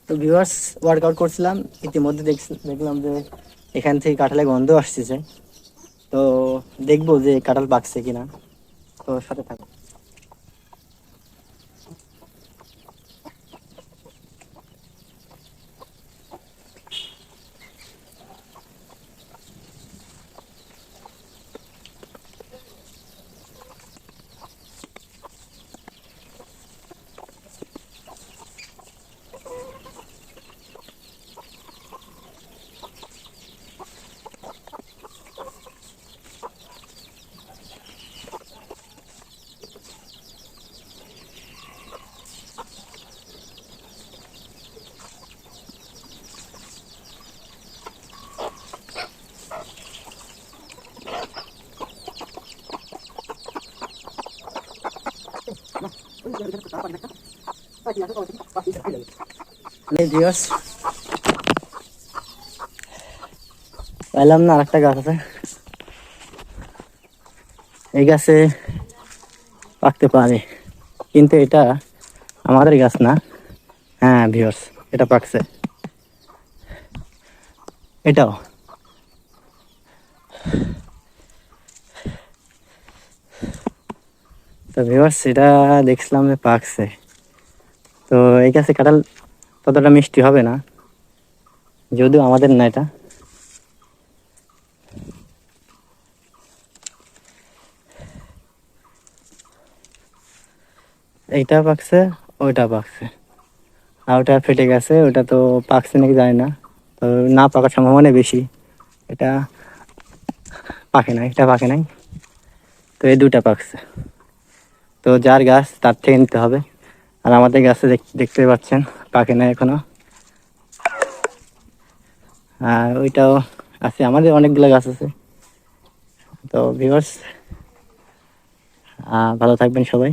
তো viewers, workout করছিলাম, ইতিমধ্যে দেখলাম যে এখান থেকে কাঁঠালের গন্ধ আসতেছে। তো দেখবো যে কাঁঠাল পাকছে কিনা। তো সাথে থাকো। ভিউয়ার্স, পাইলাম না, আরেকটা গাছ আছে। এই গাছে পাকতে পারে, কিন্তু এটা আমাদের গাছ না। হ্যাঁ ভিউয়ার্স, এটা পাকছে। এটাও। তো ভিউয়ার্স, এটা দেখছিলাম যে পাকছে। তো এই গাছে কাঁঠাল ততটা মিষ্টি হবে না, যদিও আমাদের না এটা। এইটা পাকছে, ওইটা পাকছে, আর ওটা ফেটে গেছে। ওটা তো পাকছে নাকি জানি না, তো না পাকার সম্ভাবনা বেশি। এটা পাকে নাই, এটা পাকে নাই। তো এই দুটা পাকছে। তো যার গাছ তার থেকে নিতে হবে। আর আমাদের গাছে দেখতে পাচ্ছেন পাকে নাই এখনো। আর ওইটাও আছে, আমাদের অনেকগুলো গাছ আছে। তো ভিউয়ার্স, ভালো থাকবেন সবাই।